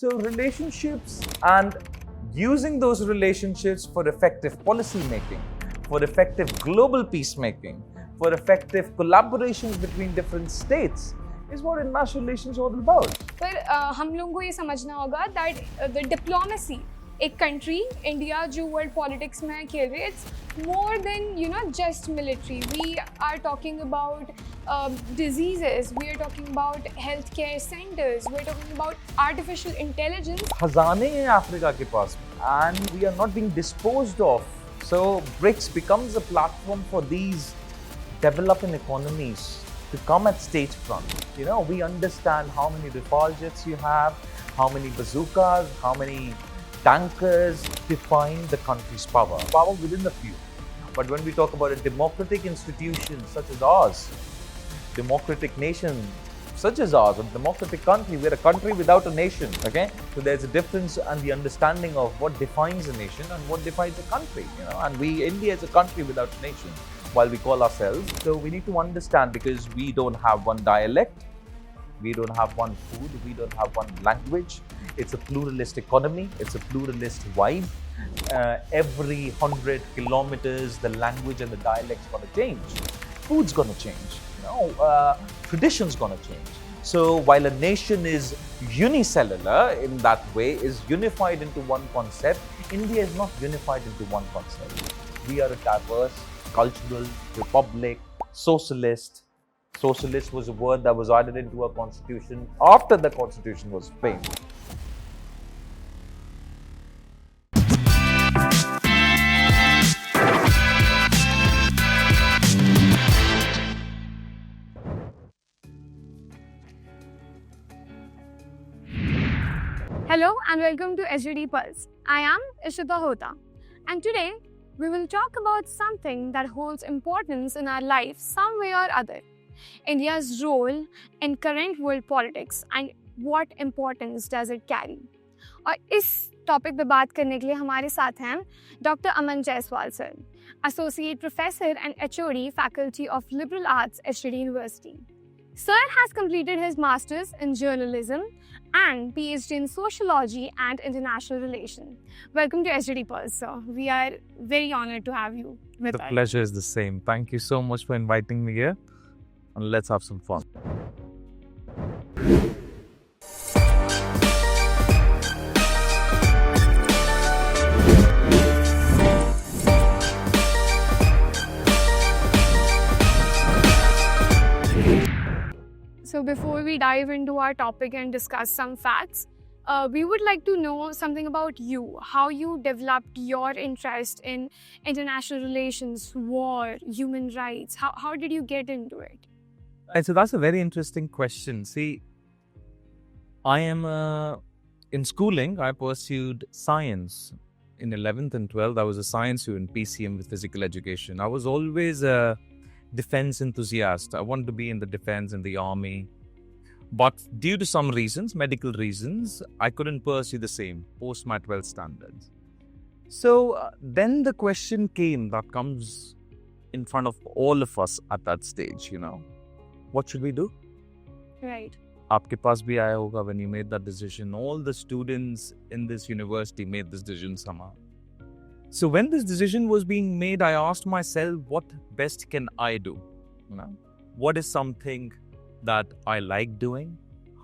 So relationships and using those relationships for effective policy making, for effective global peacemaking, for effective collaborations between different states is what international relations are all about. पर हम लोगों को ये समझना होगा that the diplomacy एक country India जो world politics में खेल रही है, it's more than just military. We are talking about diseases, we are talking about healthcare centers, we are talking about artificial intelligence. खजाने हैं अफ्रीका के पास and we are not being disposed of. So BRICS becomes a platform for these developing economies to come at stage front. We understand how many Rafale jets you have, how many bazookas, how many tankers define the country's power within the few. But when we talk about a democratic institution such as ours, democratic nation such as ours, a democratic country, we're a country without a nation, okay? So there's a difference and the understanding of what defines a nation and what defines a country, and India is a country without a nation, while we call ourselves. So we need to understand, because we don't have one dialect, we don't have one food, we don't have one language. It's a pluralist economy, it's a pluralist vibe. Every 100 kilometers, the language and the dialect's gonna change. Food's gonna change, tradition's gonna change. So while a nation is unicellular in that way, is unified into one concept, India is not unified into one concept. We are a diverse, cultural republic, socialist. Socialist was a word that was added into our constitution after the constitution was framed. Hello and welcome to SGT Pulse. I am Ishita Hota, and today we will talk about something that holds importance in our life some way or other. India's role in current world politics and what importance does it carry. और इस topic पे बात करने के लिए हमारे साथ हैं doctor Aman Jaiswal sir, associate professor and HOD faculty of liberal arts SGT university. Sir has completed his master's in journalism and PhD in sociology and international relations. Welcome to SGT Pulse, sir. We are very honored to have you with us. The pleasure is the same. Thank you so much for inviting me here, and let's have some fun. So before we dive into our topic and discuss some facts, we would like to know something about you, how you developed your interest in international relations, war, human rights. How did you get into it? So that's a very interesting question. See, I am in schooling, I pursued science. In 11th and 12th, I was a science student, PCM with physical education. I was always a defense enthusiast. I wanted to be in the defense and the army. But due to some reasons, medical reasons, I couldn't pursue the same post my 12th standards. So then the question came that comes in front of all of us at that stage, what should we do? Right. Aapke paas bhi aaya hoga when you made that decision. All the students in this university made this decision somehow. So when this decision was being made, I asked myself, what best can I do? What is something that I like doing?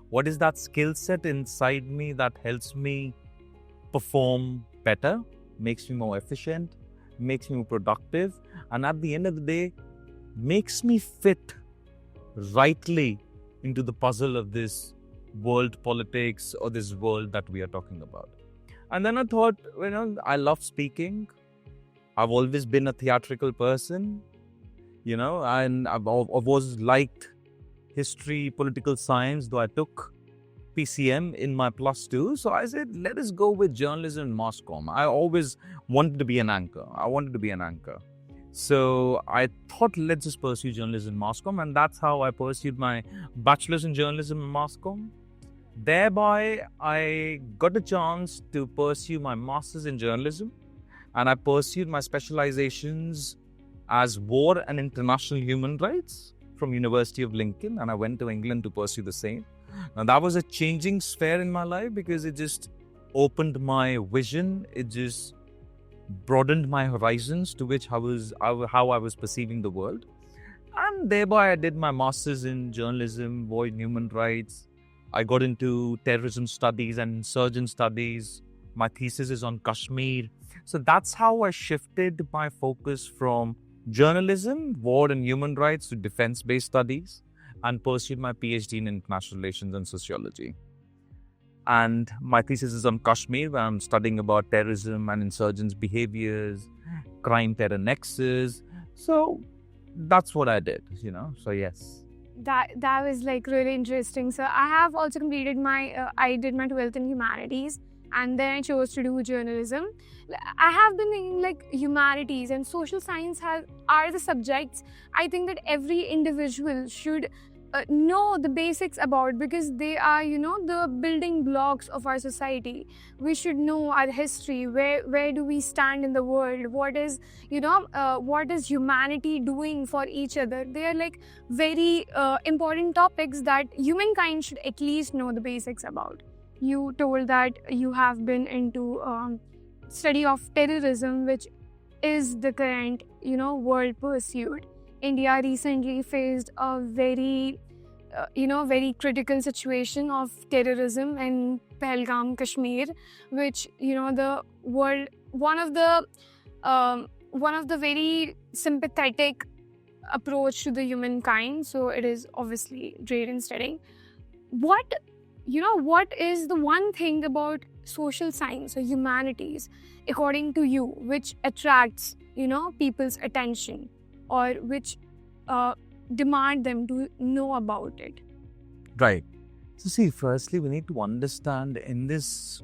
What is that skill set inside me that helps me perform better, makes me more efficient, makes me more productive, and at the end of the day, makes me fit rightly into the puzzle of this world politics or this world that we are talking about. And then I thought, I love speaking. I've always been a theatrical person, and I've always liked history, political science, though I took PCM in my +2. So I said, let us go with journalism and mass comm. I always wanted to be an anchor. So I thought, let's just pursue journalism and mass comm. And that's how I pursued my bachelor's in journalism and mass comm. Thereby, I got a chance to pursue my master's in journalism, and I pursued my specializations as war and international human rights from University of Lincoln, and I went to England to pursue the same. Now, that was a changing sphere in my life because it just opened my vision. It just broadened my horizons to which how I was perceiving the world. And thereby, I did my master's in journalism, war and human rights. I got into terrorism studies and insurgent studies. My thesis is on Kashmir. So that's how I shifted my focus from journalism, war and human rights to defense-based studies and pursued my PhD in international relations and sociology. And my thesis is on Kashmir, where I'm studying about terrorism and insurgents' behaviors, crime-terror nexus. So that's what I did, So yes. That was like really interesting. So I have also completed I did my 12th in humanities, and then I chose to do journalism. I have been in like humanities and social science are the subjects I think that every individual should know the basics about, because they are the building blocks of our society. We should know our history, where do we stand in the world, what is what is humanity doing for each other. They are like very important topics that humankind should at least know the basics about. You told that you have been into study of terrorism, which is the current world pursuit. India recently faced a very critical situation of terrorism in Pahalgam, Kashmir, which the world one of the very sympathetic approach to the humankind. So it is obviously great in studying. What is the one thing about social science or humanities, according to you, which attracts people's attention, or which demand them to know about it? Right. So see, firstly, we need to understand in this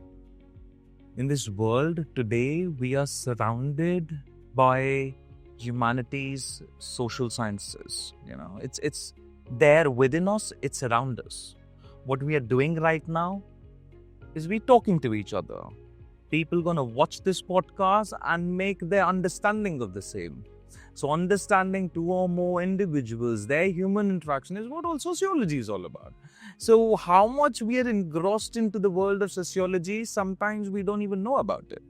world today, we are surrounded by humanities, social sciences. It's there within us, it's around us. What we are doing right now is we're talking to each other. People gonna watch this podcast and make their understanding of the same. So understanding two or more individuals, their human interaction is what all sociology is all about. So how much we are engrossed into the world of sociology, sometimes we don't even know about it.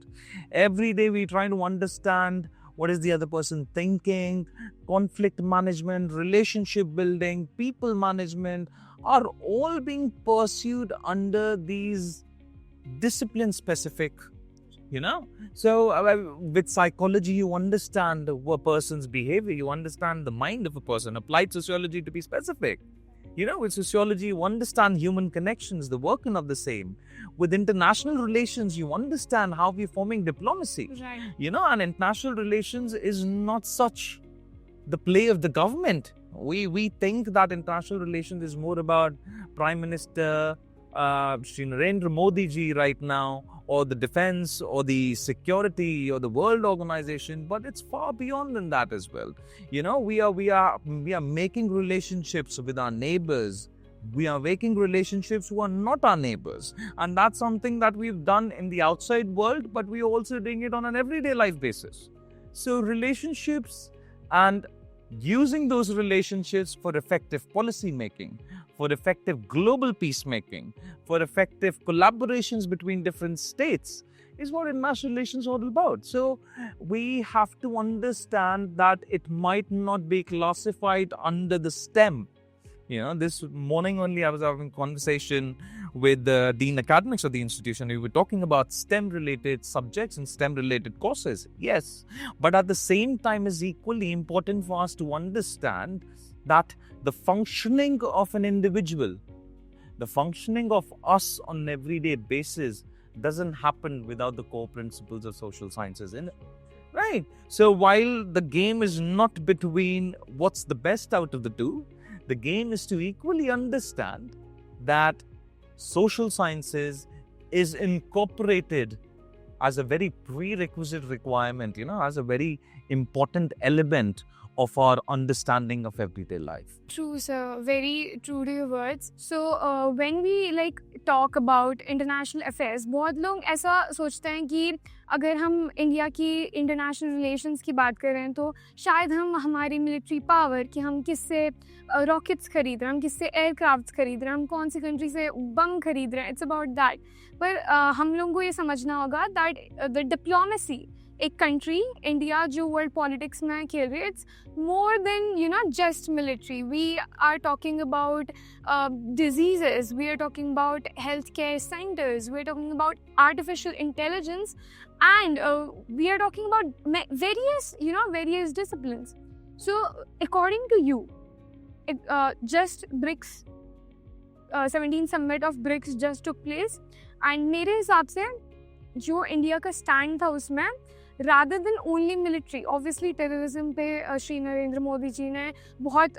Every day we try to understand what is the other person thinking, conflict management, relationship building, people management are all being pursued under these discipline-specific So with psychology, you understand a person's behavior, you understand the mind of a person. Applied sociology to be specific. With sociology, you understand human connections, the working of the same. With international relations, you understand how we're forming diplomacy. Right. And international relations is not such the play of the government. We think that international relations is more about Prime Minister Shri Narendra Modi ji right now, or the defense, or the security, or the World Organization, but it's far beyond than that as well. We are making relationships with our neighbors. We are making relationships who are not our neighbors, and that's something that we've done in the outside world, but we're also doing it on an everyday life basis. So relationships, and using those relationships for effective policy making, for effective global peacemaking, for effective collaborations between different states is what international relations are all about. So we have to understand that it might not be classified under the STEM. This morning only I was having a conversation with the Dean Academics of the institution. We were talking about STEM-related subjects and STEM-related courses. Yes, but at the same time, it's equally important for us to understand that the functioning of an individual, the functioning of us on an everyday basis doesn't happen without the core principles of social sciences in it. Right? So while the game is not between what's the best out of the two, the game is to equally understand that social sciences is incorporated as a very prerequisite requirement, as a very important element of our understanding of everyday life. True, sir. Very true to your words. So, when we talk about international affairs, बहुत लोग ऐसा सोचते हैं कि अगर हम India की international relations की बात करें तो शायद हम हमारी मिलिट्री पावर कि हम किससे रॉकेट्स खरीद रहे हैं, हम किससे एयरक्राफ्ट्स खरीद रहे हैं, हम कौन सी कंट्री से बम खरीद रहे हैं, इट्स अबाउट दैट. पर हम लोगों को ये समझना होगा दैट द डिप्लोमेसी, एक कंट्री इंडिया जो वर्ल्ड पॉलिटिक्स में खेल रही है, it's more than just military. We are talking about diseases, we are talking about healthcare centers, we are talking about artificial intelligence, and we are talking about various disciplines. So according to you, just BRICS 17th summit of BRICS just took place, and मेरे हिसाब से जो India का stand था उसमें rather than only military, obviously terrorism पे श्री नरेंद्र मोदी जी ने बहुत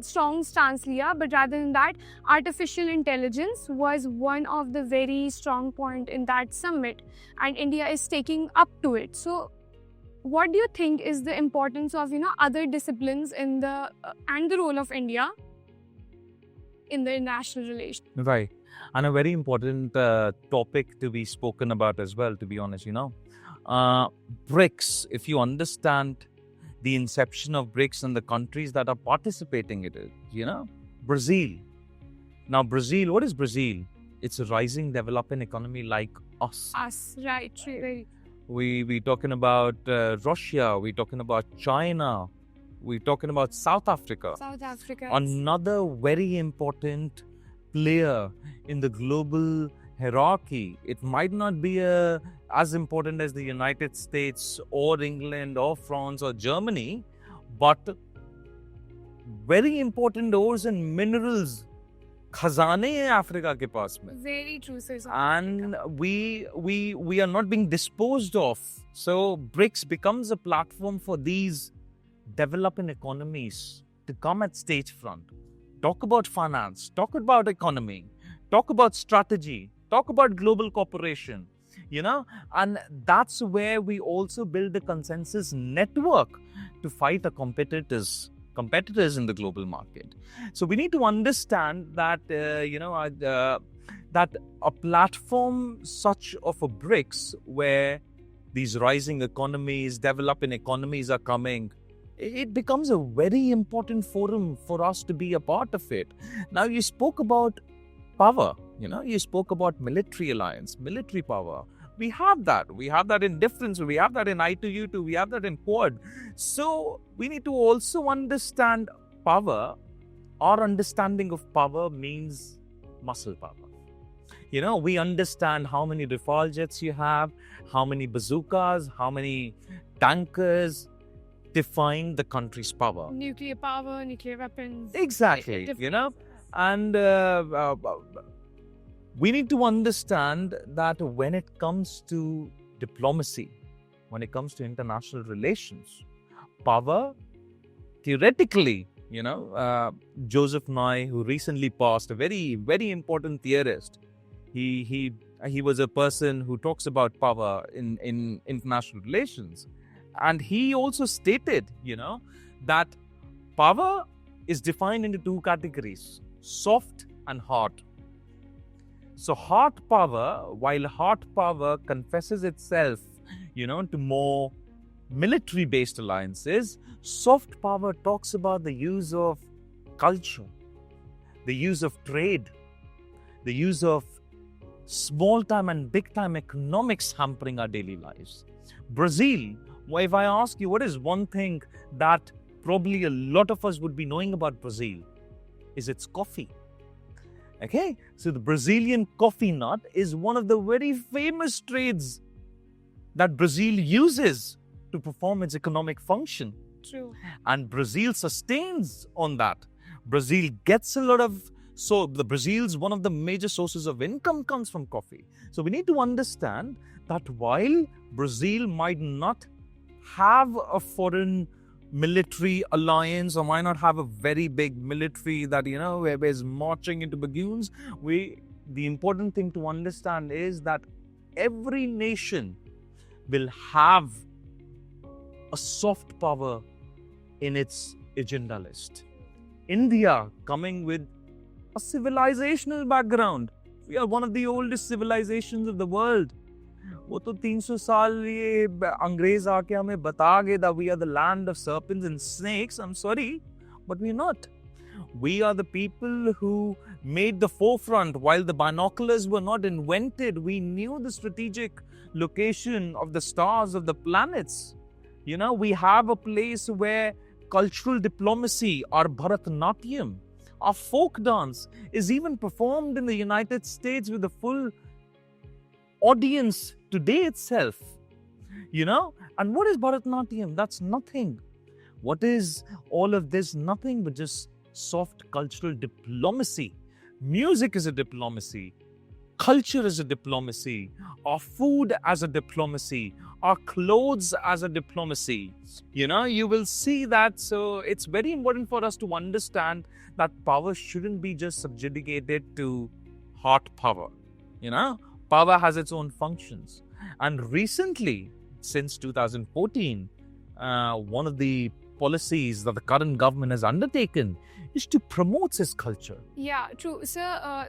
strong stance लिया, but rather than that, artificial intelligence was one of the very strong point in that summit, and India is taking up to it. So what do you think is the importance of other disciplines in the and the role of India in the international relations? Right, and a very important topic to be spoken about as well, to be honest. BRICS, if you understand the inception of BRICS and the countries that are participating in it, Brazil. Now, Brazil, what is Brazil? It's a rising, developing economy like us. Us, right. We're talking about Russia, we're talking about China, we're talking about South Africa. Another very important player in the global hierarchy. It might not be as important as the United States or England or France or Germany, but very important ores and minerals खजाने हैं Africa के पास में. Very true, sir. And we are not being disposed of. So BRICS becomes a platform for these developing economies to come at stage front, talk about finance, talk about economy, talk about strategy, talk about global cooperation, and that's where we also build a consensus network to fight our competitors in the global market. So we need to understand that, that a platform such of a BRICS where these rising economies, developing economies are coming, it becomes a very important forum for us to be a part of it. Now, you spoke about power, you spoke about military alliance, military power. We have that. We have that in difference. We have that in I2U2. We have that in Quad. So we need to also understand power. Our understanding of power means muscle power. We understand how many Rafale jets you have, how many bazookas, how many tankers define the country's power. Nuclear power, nuclear weapons. Exactly, And we need to understand that when it comes to diplomacy, when it comes to international relations, power, theoretically, Joseph Nye, who recently passed, a very, very important theorist, he was a person who talks about power in international relations. And he also stated, that power is defined into two categories, soft and hard. So hard power, while hard power confesses itself, to more military-based alliances, soft power talks about the use of culture, the use of trade, the use of small-time and big-time economics hampering our daily lives. Brazil, if I ask you what is one thing that probably a lot of us would be knowing about Brazil, is its coffee. Okay, so the Brazilian coffee nut is one of the very famous trades that Brazil uses to perform its economic function. True. And Brazil sustains on that. Brazil gets a lot of, Brazil's one of the major sources of income comes from coffee. So we need to understand that while Brazil might not have a foreign military alliance or might not have a very big military that where is marching into baguettes, the important thing to understand is that every nation will have a soft power in its agenda list. India coming with a civilizational background. We are one of the oldest civilizations of the world. वो तो 300 साल ये अंग्रेज आके हमें बता गए that we are the land of serpents and snakes. I'm sorry, but we're not. We are the people who made the forefront while the binoculars were not invented. We knew the strategic location of the stars, of the planets. You know, we have a place where cultural diplomacy, our Bharatanatyam, our folk dance is even performed in the United States with a full audience today itself. You know, and what is Bharatanatyam? That's nothing. What is all of this? Nothing but just soft cultural diplomacy. Music is a diplomacy. Culture is a diplomacy. Our food as a diplomacy. Our clothes as a diplomacy. You know, you will see that. So it's very important for us to understand that power shouldn't be just subjugated to hard power. You know, power has its own functions. And recently, since 2014, one of the policies that the current government has undertaken is to promote its culture. Yeah, true. So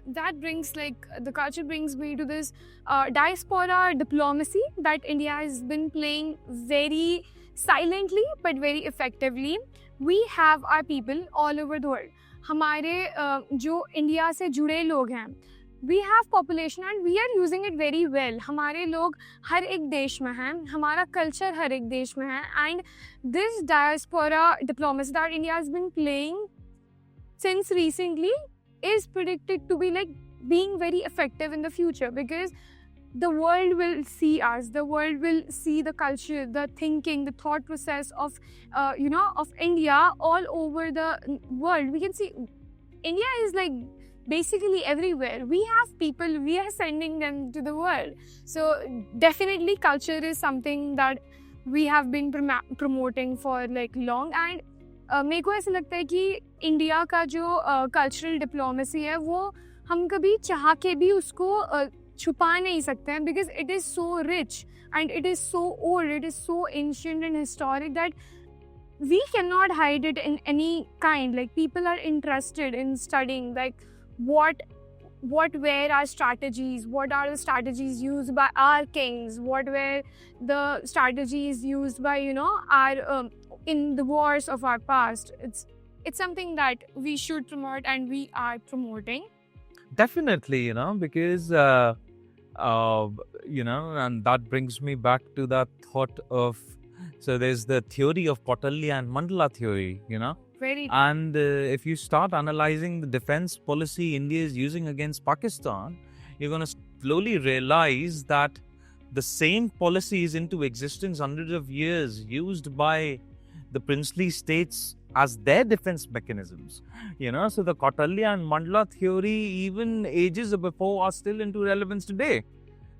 that brings the culture brings me to this diaspora diplomacy that India has been playing very silently but very effectively. We have our people all over the world. हमारे जो India से जुड़े लोग हैं, we have population and we are using it very well. हमारे लोग हर एक देश में हैं, हमारा culture हर एक देश में है, and this diaspora diplomacy that India has been playing since recently is predicted to be being very effective in the future, because the world will see us, the world will see the culture, the thinking, the thought process of of India all over the world. We can see India is basically everywhere. We have people, we are sending them to the world. So definitely culture is something that we have been promoting for long, and मेरे को ऐसा लगता है कि India का जो cultural diplomacy है वो हम कभी चाह के भी उसको छुपा नहीं सकते हैं, because it is so rich and it is so old, it is so ancient and historic that we cannot hide it in any kind. People are interested in studying what were our strategies, what are the strategies used by our kings, what were the strategies used by our in the wars of our past. It's something that we should promote and we are promoting. Definitely, because and that brings me back to that thought of, so there's the theory of Kautilya and Mandala theory, Very. And if you start analyzing the defense policy India is using against Pakistan, you're going to slowly realize that the same policy is into existence hundreds of years, used by the princely states as their defense mechanisms. So the Kautilya and Mandala theory, even ages before, are still into relevance today.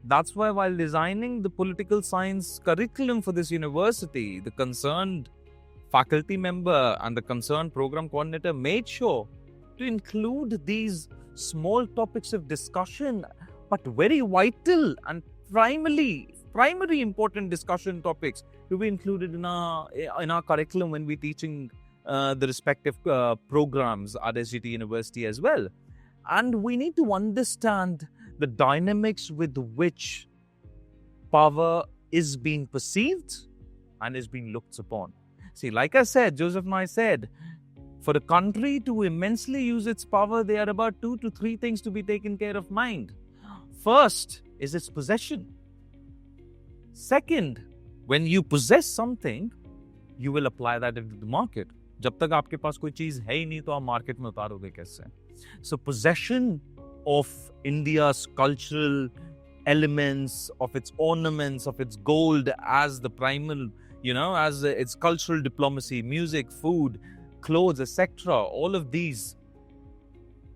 That's why while designing the political science curriculum for this university, the concerned faculty member and the concerned program coordinator made sure to include these small topics of discussion, but very vital and primary important discussion topics to be included in our curriculum when we're teaching the respective programs at SGT University as well. And we need to understand the dynamics with which power is being perceived and is being looked upon. See, like I said, Joseph and I said, for a country to immensely use its power, there are about 2 to 3 things to be taken care of mind. First is its possession. Second, when you possess something, you will apply that into the market. जब तक आपके पास कोई चीज है ही नहीं तो आप market में उतारोगे कैसे? So possession of India's cultural elements, of its ornaments, of its gold as the primal, as its cultural diplomacy, music, food, clothes, etc. All of these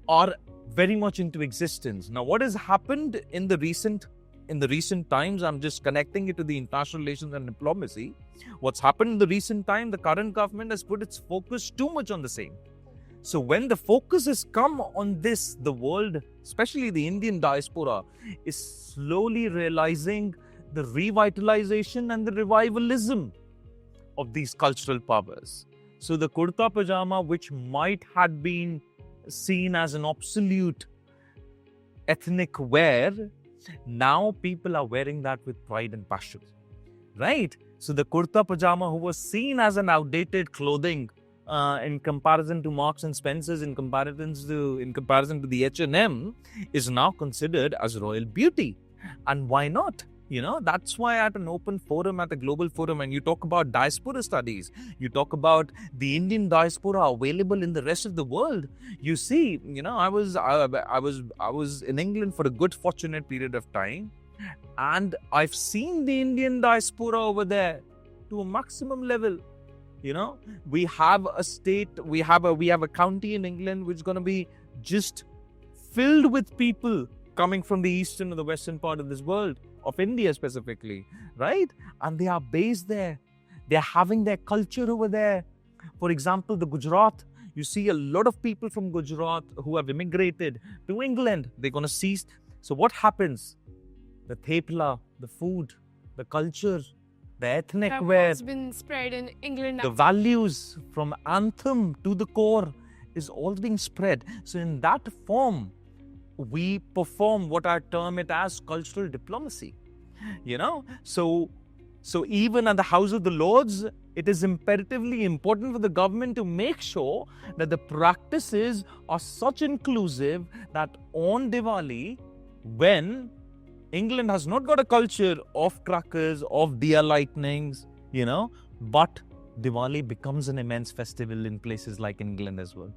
are very much into existence. Now, what has happened in the recent times, I'm just connecting it to the international relations and diplomacy. What's happened in the recent time, the current government has put its focus too much on the same. So when the focus has come on this, the world, especially the Indian diaspora, is slowly realizing the revitalization and the revivalism of these cultural powers. So the kurta pajama, which might have been seen as an obsolete ethnic wear, now people are wearing that with pride and passion, right? So the kurta pajama, who was seen as an outdated clothing in comparison to Marks and Spencer's, in comparison to the H&M, is now considered as royal beauty. And why not? That's why at an open forum, at a global forum, and you talk about diaspora studies, you talk about the Indian diaspora available in the rest of the world. You see, I was in England for a good fortunate period of time, and I've seen the Indian diaspora over there to a maximum level. We have a state, we have a county in England which is going to be just filled with people coming from the eastern or the western part of this world, of India specifically, right? And they are based there. They're having their culture over there. For example, the Gujarat, you see a lot of people from Gujarat who have immigrated to England. They're going to see. So what happens? The thepla, the food, the culture, the ethnic wear, has been spread in England. The values from anthem to the core is all being spread. So in that form, we perform what I term it as cultural diplomacy. So even at the House of the Lords, it is imperatively important for the government to make sure that the practices are such inclusive that on Diwali, when England has not got a culture of crackers, of diya lightnings, but Diwali becomes an immense festival in places like England as well.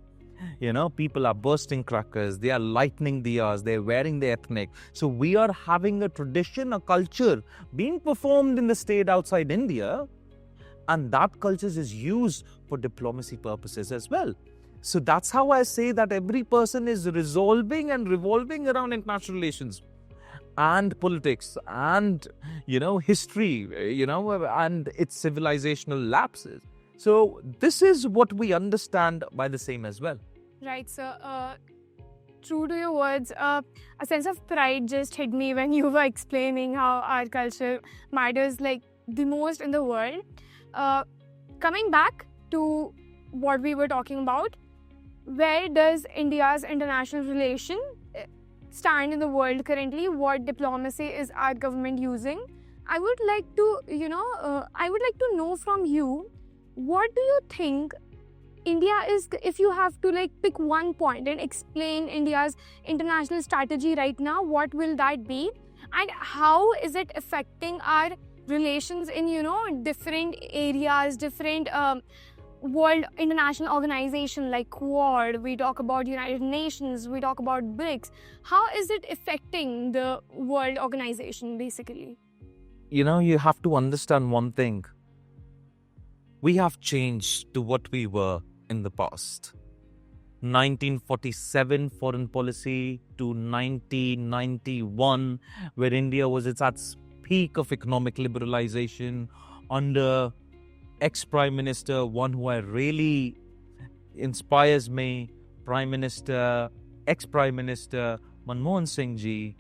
People are bursting crackers, they are lightning diyas, they're wearing the ethnic. So we are having a tradition, a culture being performed in the state outside India, and that culture is used for diplomacy purposes as well. So that's how I say that every person is resolving and revolving around international relations and politics and, history, and its civilizational lapses. So this is what we understand by the same as well. Right, sir. True to your words, a sense of pride just hit me when you were explaining how our culture matters like the most in the world. Coming back to what we were talking about, where does India's international relation stand in the world currently? What diplomacy is our government using? I would like to know from you, what do you think India is, if you have to pick one point and explain India's international strategy right now, what will that be? And how is it affecting our relations in, different areas, different world international organization like Quad, we talk about United Nations, we talk about BRICS. How is it affecting the world organization basically? You have to understand one thing. We have changed to what we were in the past. 1947 foreign policy to 1991, where India was at its peak of economic liberalization under ex-Prime Minister, one who really inspires me, ex-Prime Minister Manmohan Singh ji,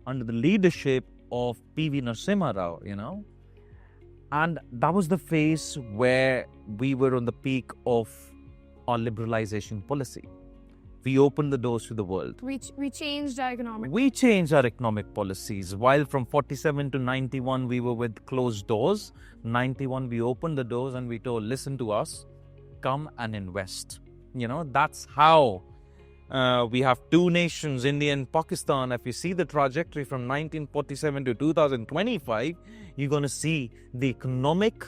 under the leadership of P.V. Narasimha Rao, And that was the phase where we were on the peak of our liberalization policy. We opened the doors to the world. We changed our economic. We changed our economic policies. While from 47 to 91, we were with closed doors. 91, we opened the doors and we told, listen to us, come and invest. That's how we have two nations, India and Pakistan. If you see the trajectory from 1947 to 2025, you're going to see the economic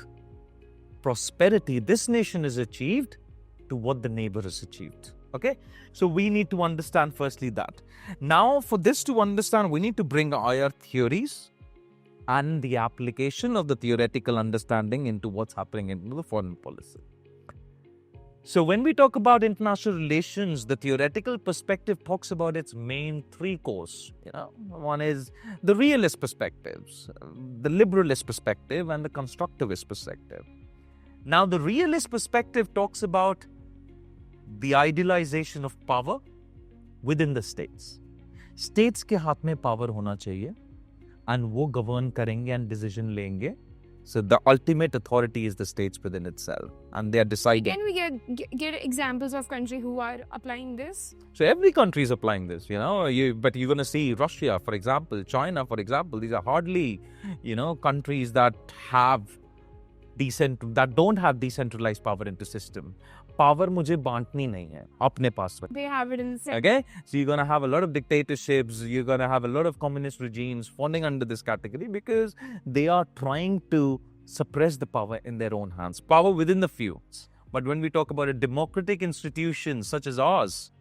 prosperity this nation has achieved to what the neighbor has achieved. Okay? So we need to understand firstly that. Now, for this to understand, we need to bring our theories and the application of the theoretical understanding into what's happening in the foreign policy. So when we talk about international relations, the theoretical perspective talks about its main three cores. One is the realist perspectives, the liberalist perspective, and the constructivist perspective. Now, the realist perspective talks about the idealization of power within the states. States के हाथ में power होना चाहिए and वो govern करेंगे and decision लेंगे So the ultimate authority is the states within itself, and they are deciding. Can we get examples of countries who are applying this? So every country is applying this, but you're going to see Russia, for example, China, for example. These are hardly, countries that don't have decentralized power into system. Power मुझे बांटनी नहीं है अपने पास. They have it in the Okay, so you're gonna have a lot of dictatorships. You're gonna have a lot of communist regimes falling under this category because they are trying to suppress the power in their own hands, power within the few. But when we talk about a democratic institution such as ours,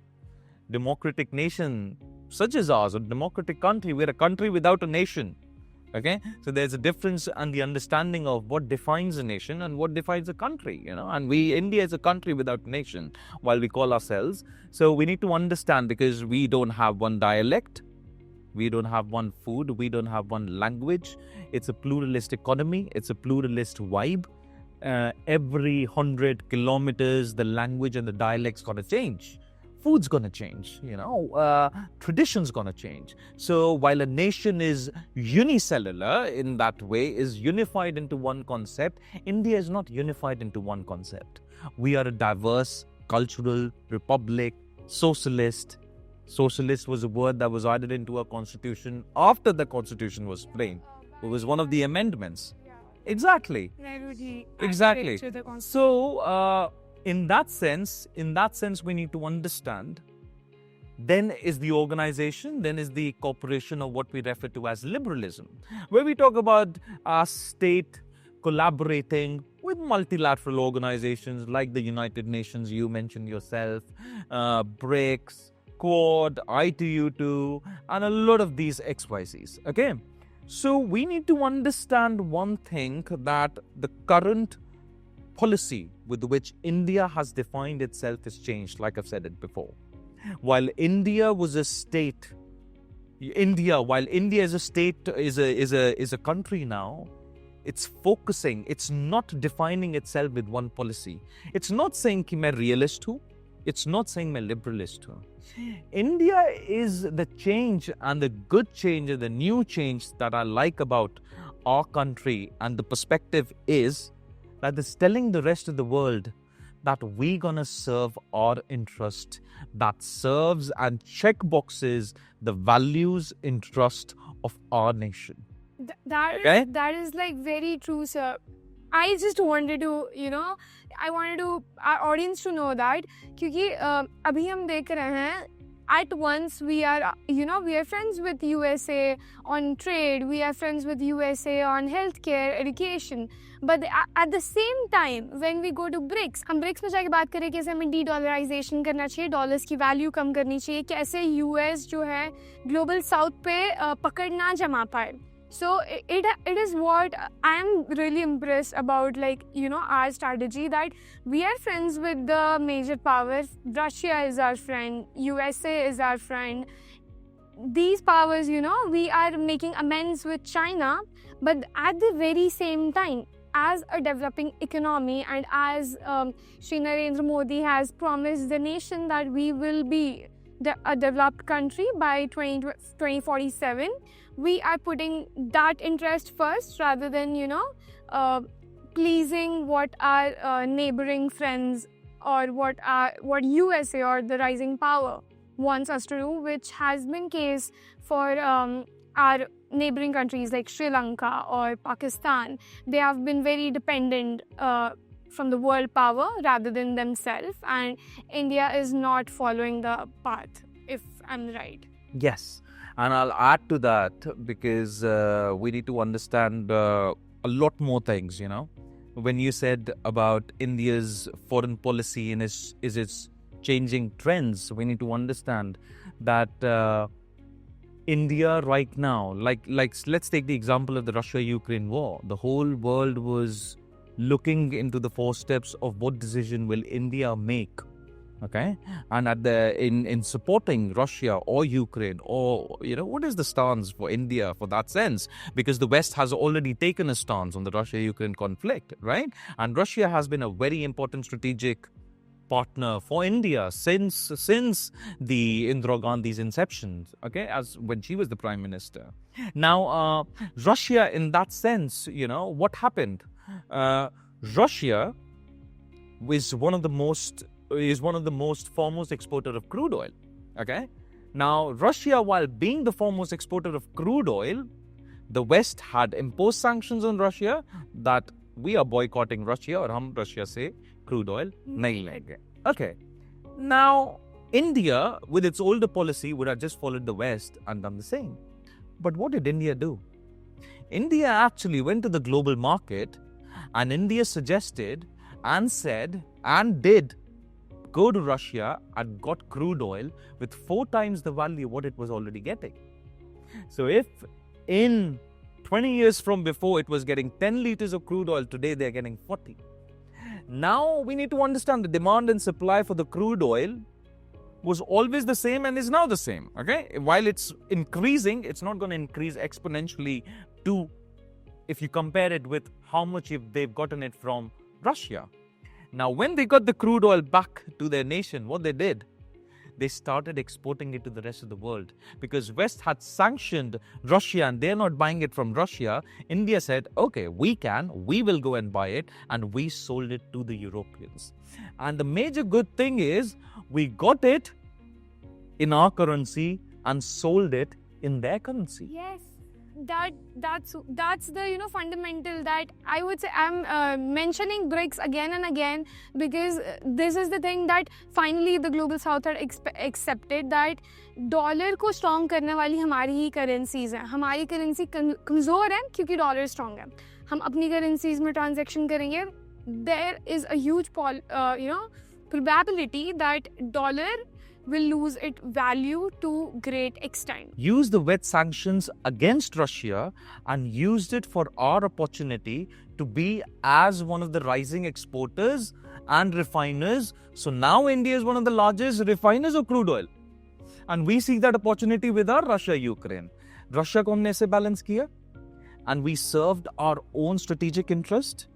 democratic nation such as ours, a democratic country, we're a country without a nation. Okay, so there's a difference and the understanding of what defines a nation and what defines a country, and India is a country without a nation while we call ourselves. So we need to understand, because we don't have one dialect, we don't have one food, we don't have one language. It's a pluralist economy, it's a pluralist vibe. Every 100 kilometers, the language and the dialect's gonna change. Food's gonna change, tradition's gonna change. So while a nation is unicellular in that way, is unified into one concept, India is not unified into one concept. We are a diverse, cultural republic, socialist. Socialist was a word that was added into our constitution after the constitution was framed. It was one of the amendments. Exactly. Exactly. So, in that sense, we need to understand, then is the organization, then is the corporation of what we refer to as liberalism, where we talk about our state collaborating with multilateral organizations like the United Nations, you mentioned yourself, BRICS, Quad, I2U2, and a lot of these XYZs, okay? So we need to understand one thing, that the current policy with which India has defined itself has changed, like I've said it before. While India was a state, while India is a state, is a country now, it's focusing, it's not defining itself with one policy. It's not saying कि मैं realist हूँ, it's not saying मैं liberalist हूँ. India is the change, and the good change and the new change that I like about our country, and the perspective is that it's telling the rest of the world that we're gonna serve our interest, that serves and check boxes the values, interest of our nation. That is like very true, sir. I just wanted to, I wanted to our audience to know that, क्योंकि अभी हम देख रहे हैं, at once we are friends with USA on trade, we are friends with USA on healthcare, education, but at the same time when we go to BRICS, हम BRICS में जाके बात करें कैसे हमें de-dollarization करना चाहिए, डॉलर्स की वैल्यू कम करनी चाहिए, कैसे US जो है ग्लोबल साउथ पे पकड़ ना जमा पाए. So it is what I am really impressed about, our strategy, that we are friends with the major powers. Russia is our friend, USA is our friend. These powers, we are making amends with China, but at the very same time, as a developing economy, and as Shri Narendra Modi has promised the nation that we will be a developed country by 2047, we are putting that interest first rather than, pleasing what our neighboring friends or what USA or the rising power wants us to do, which has been case for our neighboring countries like Sri Lanka or Pakistan. They have been very dependent from the world power rather than themselves, and India is not following the path, if I'm right. Yes. And I'll add to that, because we need to understand a lot more things, When you said about India's foreign policy and is its changing trends, we need to understand that India right now, like let's take the example of the Russia-Ukraine war. The whole world was looking into the footsteps of what decision will India make. Okay, and in supporting Russia or Ukraine, or what is the stance for India for that sense? Because the West has already taken a stance on the Russia-Ukraine conflict, right? And Russia has been a very important strategic partner for India since the Indira Gandhi's inception, okay, as when she was the Prime Minister. Now, Russia, in that sense, what happened? Russia is one of the most foremost exporter of crude oil. Okay. Now, Russia, while being the foremost exporter of crude oil, the West had imposed sanctions on Russia that we are boycotting Russia, or hum Russia se crude oil nahi lenge. Okay. Now, India, with its older policy, would have just followed the West and done the same. But what did India do? India actually went to the global market, and India suggested and said and did go to Russia and got crude oil with 4 times the value what it was already getting. So if in 20 years from before it was getting 10 liters of crude oil, today they're getting 40. Now we need to understand the demand and supply for the crude oil was always the same and is now the same. Okay, while it's increasing, it's not going to increase exponentially to, if you compare it with how much they've gotten it from Russia. Now, when they got the crude oil back to their nation, what they did, they started exporting it to the rest of the world. Because West had sanctioned Russia and they're not buying it from Russia, India said, okay, we will go and buy it, and we sold it to the Europeans. And the major good thing is, we got it in our currency and sold it in their currency. Yes. That's the fundamental that I would say. I'm mentioning BRICS again and again because this is the thing that finally the global south had accepted that dollar को strong करने वाली हमारी ही currencies हैं. हमारी currency कमज़ोर है क्योंकि dollar strong है. हम अपनी करेंसीज में ट्रांजैक्शन करेंगे. There is a huge probability that dollar will lose its value to great extent. Use the wet sanctions against Russia and used it for our opportunity to be as one of the rising exporters and refiners. So now India is one of the largest refiners of crude oil. And we see that opportunity with our Russia-Ukraine. Russia को हमने ऐसे balance किया, and we served our own strategic interest.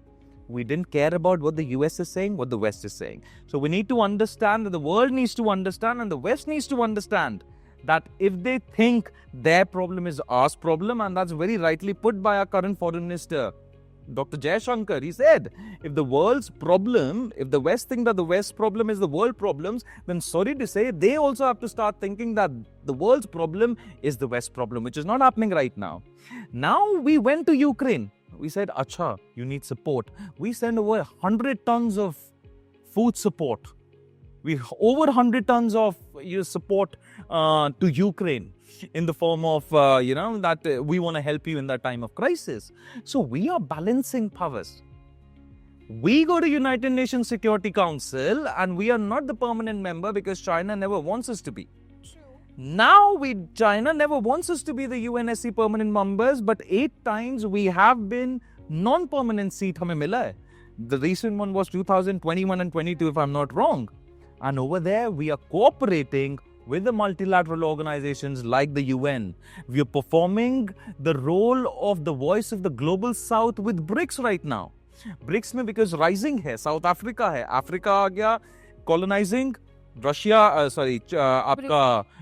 We didn't care about what the US is saying, what the West is saying. So we need to understand that the world needs to understand and the West needs to understand that if they think their problem is our problem, and that's very rightly put by our current foreign minister, Dr. Jaishankar, he said, if the world's problem, if the West think that the West's problem is the world problems, then sorry to say, they also have to start thinking that the world's problem is the West problem, which is not happening right now. Now we went to Ukraine. We said, Acha, you need support. We send over 100 tons of food support. Over 100 tons of support to Ukraine in the form of, that we want to help you in that time of crisis. So we are balancing powers. We go to United Nations Security Council and we are not the permanent member because China never wants us to be. Now, China never wants us to be the UNSC permanent members, but 8 times we have been non-permanent seat hame mila hai. The recent one was 2021 and 22, if I'm not wrong. And over there, we are cooperating with the multilateral organizations like the UN. We are performing the role of the voice of the global south with BRICS right now. BRICS mein because rising hai, South Africa hai. Africa aa gaya, colonizing. Russia,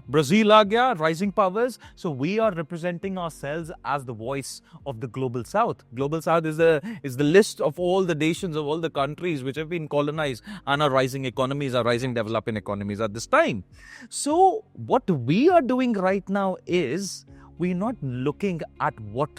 Brazil aa gaya, rising powers. So we are representing ourselves as the voice of the global south. Global south is the list of all the nations, of all the countries which have been colonized and are rising economies, are rising developing economies at this time. So what we are doing right now is we're not looking at what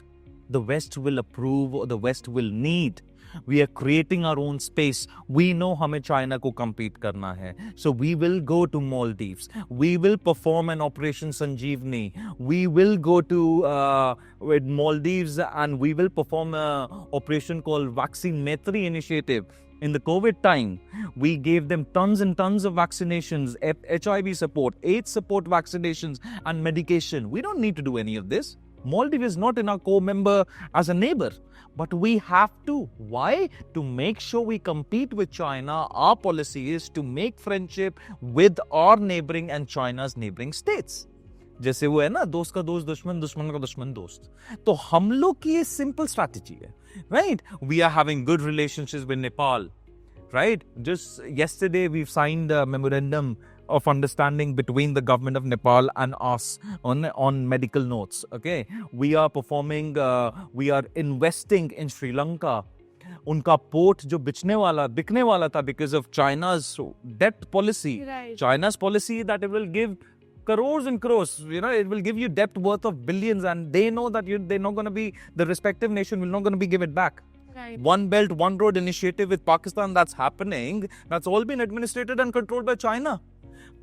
the West will approve or the West will need. We are creating our own space. We know हमें China को compete करना है. So we will go to Maldives. We will perform an Operation Sanjeevani. We will go to with Maldives and we will perform an operation called Vaccine Maitri Initiative. In the COVID time, we gave them tons and tons of vaccinations, HIV support, AIDS support vaccinations and medication. We don't need to do any of this. Maldives is not in our co-member as a neighbor. But we have to. Why? To make sure we compete with China. Our policy is to make friendship with our neighboring and China's neighboring states. जैसे वो है ना, दोस्त का दोस्त दुश्मन, दुश्मन का दुश्मन दोस्त. तो हम लोग की ये simple strategy है. Right? We are having good relationships with Nepal. right? Just yesterday, we've signed a memorandum of understanding between the government of Nepal and us on medical notes. Okay, we are performing, we are investing in Sri Lanka. उनका port जो बिकने वाला था because of China's debt policy. Right. China's policy that it will give crores and crores, it will give you debt worth of billions, and they know that they're not going to be, the respective nation will not going to be give it back. Right. One Belt, One Road initiative with Pakistan that's happening, that's all been administrated and controlled by China.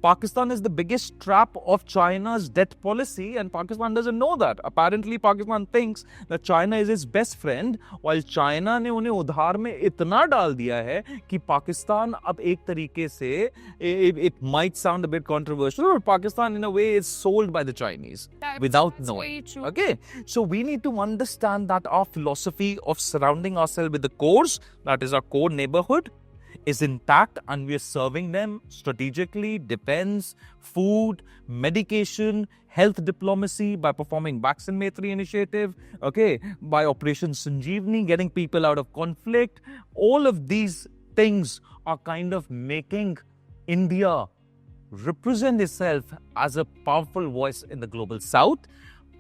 Pakistan is the biggest trap of China's debt policy, and Pakistan doesn't know that. Apparently, Pakistan thinks that China is its best friend, while China ने उन्हें उधार में इतना डाल दिया है कि पाकिस्तान अब एक तरीके से, it might sound a bit controversial, but Pakistan in a way is sold by the Chinese without knowing. Very true. Okay, so we need to understand that our philosophy of surrounding ourselves with the cores, that is our core neighborhood, is intact, and we are serving them strategically, defense, food, medication, health diplomacy, by performing Vaccine Maitri initiative, okay, by Operation Sanjeevani, getting people out of conflict. All of these things are kind of making India represent itself as a powerful voice in the global south,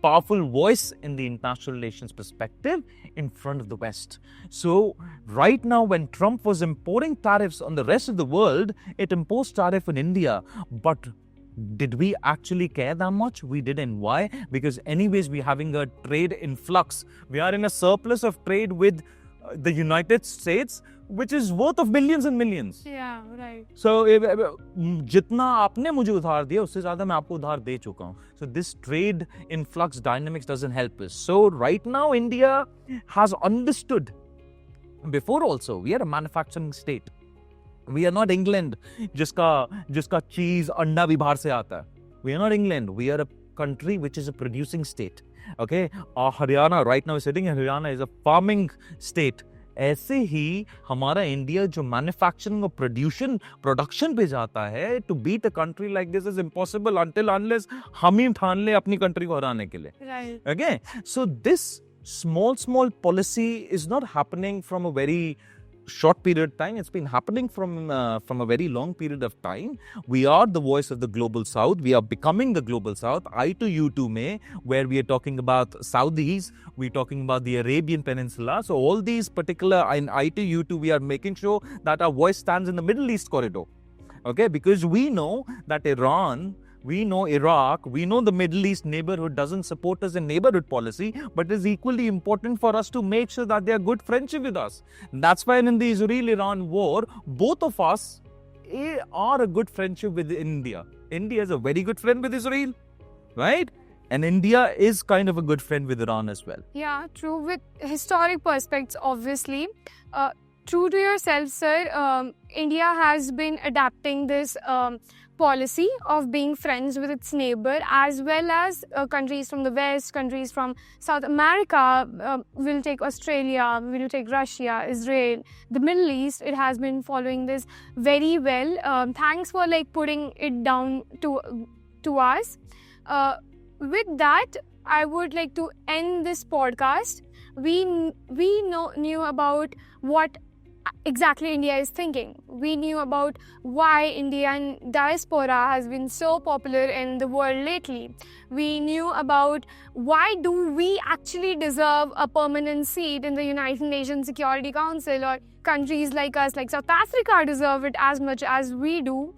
powerful voice in the international relations perspective in front of the West. So right now, when Trump was imposing tariffs on the rest of the world, it imposed tariff on India. But did we actually care that much? We didn't. Why? Because anyways, we're having a trade influx. We are in a surplus of trade with the United States, which is worth of billions and millions. Yeah, right. So, जितना आपने मुझे उधार दिया, उससे ज़्यादा मैं आपको उधार दे चुका हूँ. So, this trade influx dynamics doesn't help us. So, right now, India has understood. Before also, we are a manufacturing state. We are not England, जिसका cheese, अंडा भी बाहर से आता है. We are not England. We are a country which is a producing state. Okay, Haryana right now is sitting in Haryana is a farming state. ऐसे ही हमारा India जो मैन्युफैक्चरिंग और प्रोडक्शन पे जाता है, to beat a country like this is impossible until unless हम ही ठान ले अपनी कंट्री को हराने के लिए. Right. Okay, so this small policy is not happening from a very short period of time. It's been happening from a very long period of time. We are the voice of the global south. We are becoming the global south. I2U2 में, where we are talking about Saudis, we're talking about the Arabian Peninsula. So all these particular, in I2U2, we are making sure that our voice stands in the Middle East corridor. Okay, because we know that Iran, we know Iraq, we know the Middle East neighborhood doesn't support us in neighborhood policy, but it is equally important for us to make sure that they are good friendship with us. That's why in the Israel-Iran war, both of us are a good friendship with India. India is a very good friend with Israel, right? And India is kind of a good friend with Iran as well. Yeah, true. With historic perspectives, obviously. True to yourself, sir, India has been adapting this policy of being friends with its neighbor, as well as countries from the West, countries from South America. We'll take Australia, we'll take Russia, Israel, the Middle East. It has been following this very well. Thanks for putting it down to us. With that, I would like to end this podcast. We knew about what exactly India is thinking. We knew about why Indian diaspora has been so popular in the world lately. We knew about why do we actually deserve a permanent seat in the United Nations Security Council, or countries like us, like South Africa, deserve it as much as we do.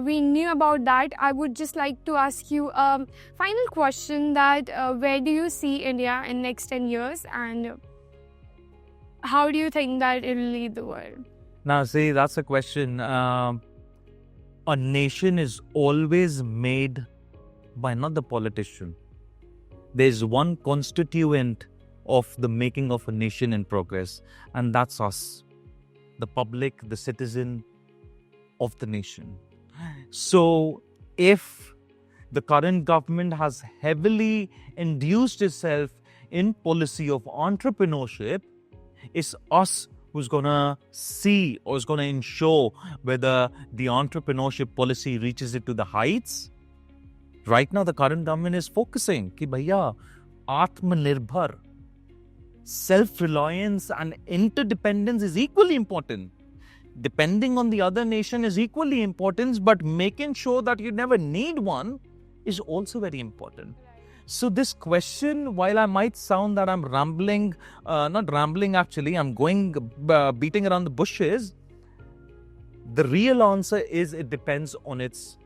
We knew about that. I would just like to ask you a final question, that where do you see India in next 10 years, and how do you think that it will lead the world? Now, see, that's a question. A nation is always made by not the politician. There's one constituent of the making of a nation in progress, and that's us, the public, the citizen of the nation. So, if the current government has heavily induced itself in policy of entrepreneurship, it's us who's going to see or is going to ensure whether the entrepreneurship policy reaches it to the heights. Right now, the current government is focusing कि भैया आत्मनिर्भर, self-reliance and interdependence is equally important. depending on the other nation is equally important, but making sure that you never need one is also very important. So this question, while I might sound that I'm rambling, not rambling actually, I'm going beating around the bushes, the real answer is it depends on its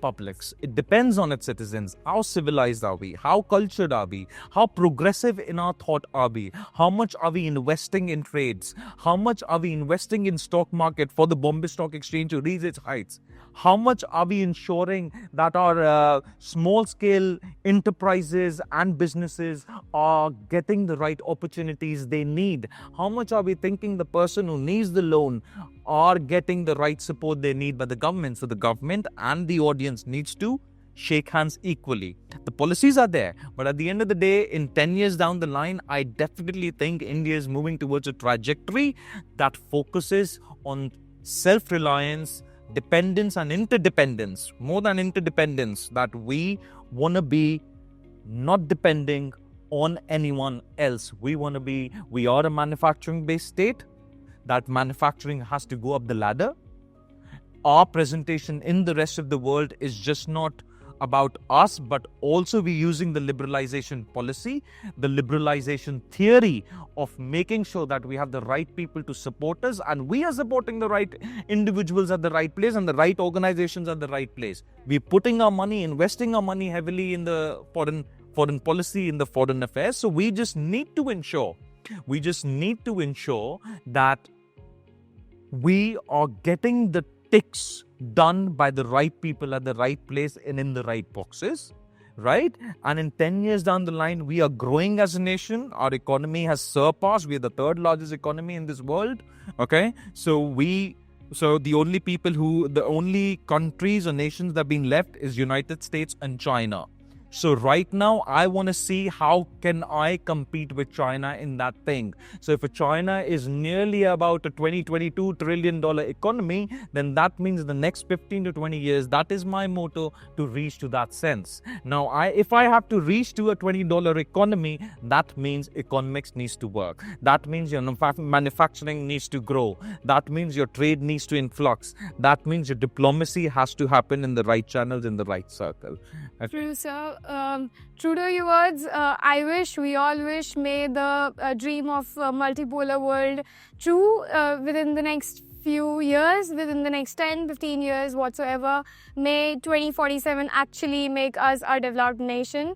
publics. It depends on its citizens. How civilized are we? How cultured are we? How progressive in our thought are we? How much are we investing in trades? How much are we investing in stock market for the Bombay Stock Exchange to reach its heights? How much are we ensuring that our small scale enterprises and businesses are getting the right opportunities they need? How much are we thinking the person who needs the loan are getting the right support they need by the government? So the government and the audience needs to shake hands equally. The policies are there, but at the end of the day, in 10 years down the line, I definitely think India is moving towards a trajectory that focuses on self-reliance, dependence and interdependence, more than interdependence, that we want to be not depending on anyone else. We are a manufacturing based state. That manufacturing has to go up the ladder. Our presentation in the rest of the world is just not about us, but also we're using the liberalization policy, the liberalization theory of making sure that we have the right people to support us, and we are supporting the right individuals at the right place and the right organizations at the right place. We're putting our money, investing our money heavily in the foreign policy, in the foreign affairs. So we just need to ensure that we are getting the ticks done by the right people at the right place and in the right boxes, right? And in 10 years down the line, we are growing as a nation. Our economy has surpassed. We are the third largest economy in this world, okay? So the only countries or nations that have been left is United States and China. So right now, I want to see how can I compete with China in that thing. So if China is nearly about a $22 trillion economy, then that means the next 15 to 20 years, that is my motto, to reach to that sense. Now, if I have to reach to a $20 economy, that means economics needs to work. That means your manufacturing needs to grow. That means your trade needs to influx. That means your diplomacy has to happen in the right channels, in the right circle. True, sir. True to your words, we all wish, may the dream of a multipolar world true within the next few years, within the next 10, 15 years, whatsoever. May 2047 actually make us a developed nation.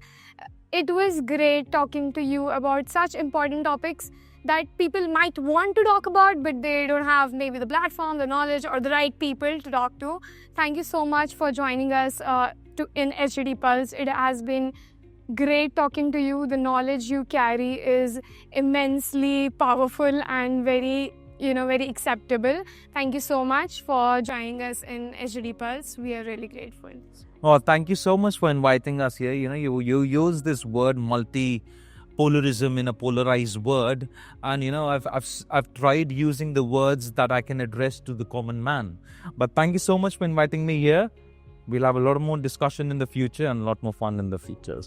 It was great talking to you about such important topics that people might want to talk about, but they don't have maybe the platform, the knowledge, or the right people to talk to. Thank you so much for joining us in SGT Pulse. It has been great talking to you. The knowledge you carry is immensely powerful and very acceptable. Thank you so much for joining us in SGT Pulse. We are really grateful. Well, thank you so much for inviting us here. You use this word multi-polarism in a polarized word, and I've tried using the words that I can address to the common man. But thank you so much for inviting me here. We'll have a lot more discussion in the future and a lot more fun in the future.